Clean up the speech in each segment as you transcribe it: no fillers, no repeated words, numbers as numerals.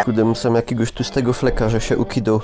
Kurde, muszę jakiegoś tłustego fleka, że się ukidał.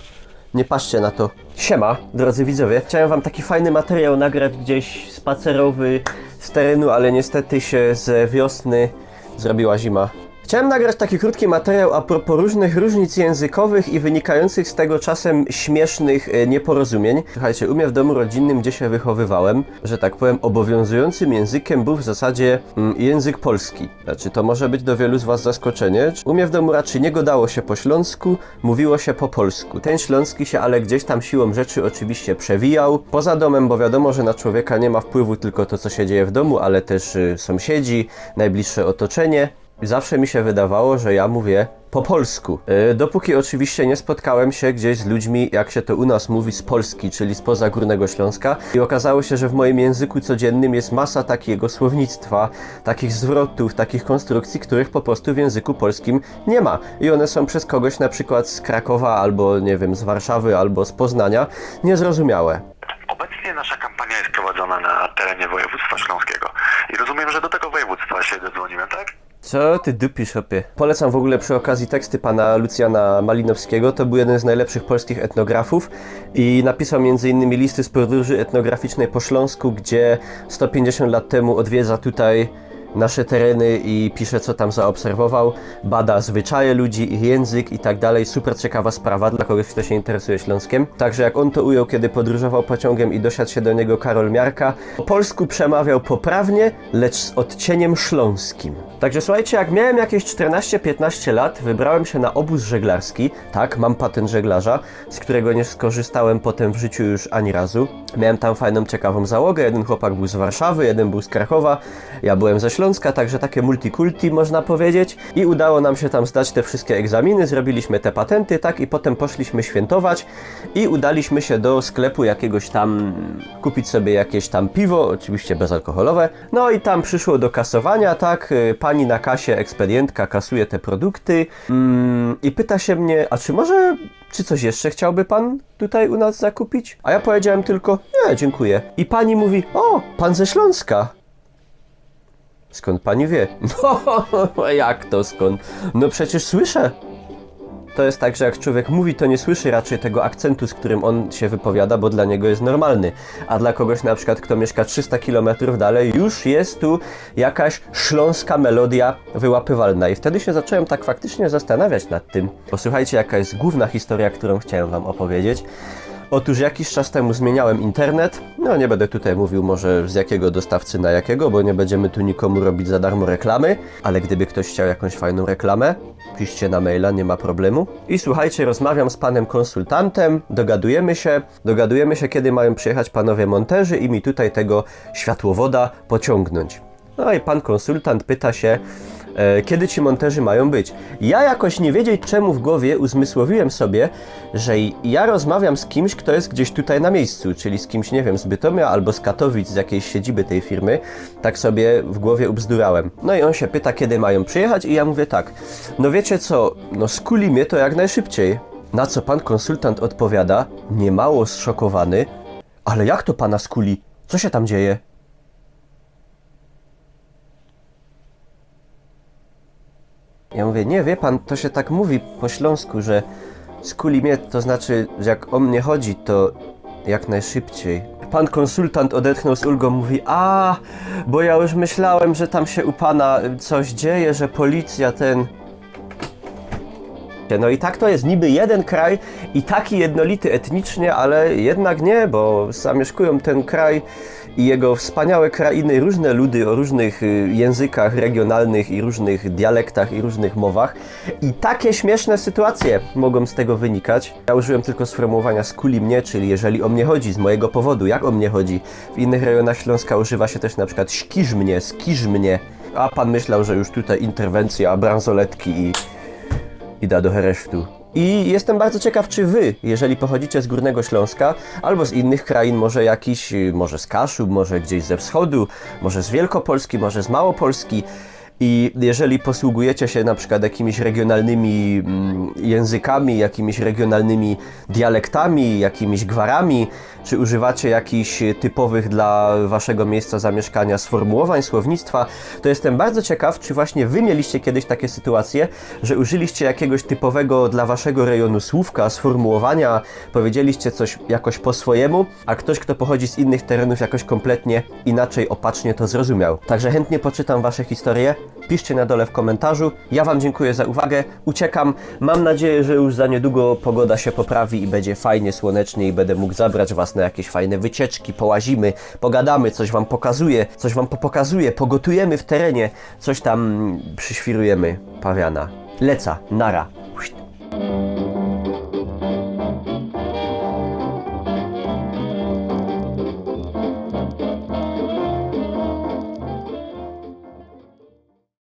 Nie patrzcie na to. Siema, drodzy widzowie. Chciałem wam taki fajny materiał nagrać gdzieś spacerowy z terenu, ale niestety się z wiosny zrobiła zima. Chciałem nagrać taki krótki materiał a propos różnych różnic językowych i wynikających z tego czasem śmiesznych nieporozumień. Słuchajcie, u mnie w domu rodzinnym, gdzie się wychowywałem, że tak powiem, obowiązującym językiem był w zasadzie język polski. Znaczy, to może być do wielu z was zaskoczenie. U mnie w domu raczej nie gadało się po śląsku, mówiło się po polsku. Ten śląski się ale gdzieś tam siłą rzeczy oczywiście przewijał. Poza domem, bo wiadomo, że na człowieka nie ma wpływu tylko to, co się dzieje w domu, ale też sąsiedzi, najbliższe otoczenie. Zawsze mi się wydawało, że ja mówię po polsku. Dopóki oczywiście nie spotkałem się gdzieś z ludźmi, jak się to u nas mówi, z Polski, czyli spoza Górnego Śląska. I okazało się, że w moim języku codziennym jest masa takiego słownictwa, takich zwrotów, takich konstrukcji, których po prostu w języku polskim nie ma. I one są przez kogoś na przykład z Krakowa, albo nie wiem, z Warszawy, albo z Poznania niezrozumiałe. Obecnie nasza kampania jest prowadzona na terenie województwa śląskiego. I rozumiem, że do tego województwa się dodzwoniłem, tak? Co ty dupisz, hopie? Polecam w ogóle przy okazji teksty pana Lucjana Malinowskiego. To był jeden z najlepszych polskich etnografów i napisał m.in. listy z podróży etnograficznej po Śląsku, gdzie 150 lat temu odwiedza tutaj nasze tereny i pisze, co tam zaobserwował, bada zwyczaje ludzi, ich język i tak dalej. Super ciekawa sprawa dla kogoś, kto się interesuje Śląskiem. Także jak on to ujął, kiedy podróżował pociągiem i dosiadł się do niego Karol Miarka, po polsku przemawiał poprawnie, lecz z odcieniem śląskim. Także słuchajcie, jak miałem jakieś 14-15 lat, wybrałem się na obóz żeglarski. Tak, mam patent żeglarza, z którego nie skorzystałem potem w życiu już ani razu. Miałem tam fajną, ciekawą załogę. Jeden chłopak był z Warszawy, jeden był z Krakowa, ja byłem ze Śląska, także takie multikulti można powiedzieć. I udało nam się tam zdać te wszystkie egzaminy, zrobiliśmy te patenty, tak, i potem poszliśmy świętować i udaliśmy się do sklepu jakiegoś tam, kupić sobie jakieś tam piwo, oczywiście bezalkoholowe. No i tam przyszło do kasowania, tak, pani na kasie, ekspedientka kasuje te produkty i pyta się mnie, a czy coś jeszcze chciałby pan tutaj u nas zakupić? A ja powiedziałem tylko, nie, dziękuję. I pani mówi, o, pan ze Śląska. Skąd pani wie? No, jak to skąd? No przecież słyszę. To jest tak, że jak człowiek mówi, to nie słyszy raczej tego akcentu, z którym on się wypowiada, bo dla niego jest normalny. A dla kogoś na przykład, kto mieszka 300 km dalej, już jest tu jakaś śląska melodia wyłapywalna. I wtedy się zacząłem tak faktycznie zastanawiać nad tym. Posłuchajcie, jaka jest główna historia, którą chciałem wam opowiedzieć. Otóż jakiś czas temu zmieniałem internet. No nie będę tutaj mówił może z jakiego dostawcy na jakiego, bo nie będziemy tu nikomu robić za darmo reklamy. Ale gdyby ktoś chciał jakąś fajną reklamę, piszcie na maila, nie ma problemu. I słuchajcie, rozmawiam z panem konsultantem, dogadujemy się, kiedy mają przyjechać panowie monterzy i mi tutaj tego światłowoda pociągnąć. No i pan konsultant pyta się, kiedy ci monterzy mają być. Ja jakoś nie wiedzieć czemu w głowie uzmysłowiłem sobie, że ja rozmawiam z kimś, kto jest gdzieś tutaj na miejscu, czyli z kimś, nie wiem, z Bytomia albo z Katowic, z jakiejś siedziby tej firmy. Tak sobie w głowie ubzdurałem. No i on się pyta, kiedy mają przyjechać i ja mówię tak, no wiecie co, no skuli mnie to jak najszybciej. Na co pan konsultant odpowiada, niemało zszokowany, ale jak to pana skuli? Co się tam dzieje? Ja mówię, nie, wie pan, to się tak mówi po śląsku, że skuli mnie, to znaczy, że jak o mnie chodzi, to jak najszybciej. Pan konsultant odetchnął z ulgą, mówi, bo ja już myślałem, że tam się u pana coś dzieje, że policja No i tak to jest niby jeden kraj i taki jednolity etnicznie, ale jednak nie, bo zamieszkują ten kraj i jego wspaniałe krainy, różne ludy o różnych językach regionalnych i różnych dialektach i różnych mowach. I takie śmieszne sytuacje mogą z tego wynikać. Ja użyłem tylko sformułowania skuli mnie, czyli jeżeli o mnie chodzi, z mojego powodu, jak o mnie chodzi. W innych rejonach Śląska używa się też na przykład skiż mnie. A pan myślał, że już tutaj interwencja, bransoletki i da do heresztu. I jestem bardzo ciekaw, czy wy, jeżeli pochodzicie z Górnego Śląska, albo z innych krain, może z Kaszub, może gdzieś ze wschodu, może z Wielkopolski, może z Małopolski, I jeżeli posługujecie się na przykład jakimiś regionalnymi językami, jakimiś regionalnymi dialektami, jakimiś gwarami, czy używacie jakichś typowych dla waszego miejsca zamieszkania sformułowań, słownictwa, to jestem bardzo ciekaw, czy właśnie wy mieliście kiedyś takie sytuacje, że użyliście jakiegoś typowego dla waszego rejonu słówka, sformułowania, powiedzieliście coś jakoś po swojemu, a ktoś, kto pochodzi z innych terenów, jakoś kompletnie inaczej, opacznie to zrozumiał. Także chętnie poczytam wasze historie, piszcie na dole w komentarzu. Ja wam dziękuję za uwagę, uciekam. Mam nadzieję, że już za niedługo pogoda się poprawi i będzie fajnie, słonecznie i będę mógł zabrać was na jakieś fajne wycieczki, połazimy, pogadamy, coś wam pokazuję, coś wam pokazuję, pogotujemy w terenie, coś tam przyświrujemy pawiana. Leca, nara.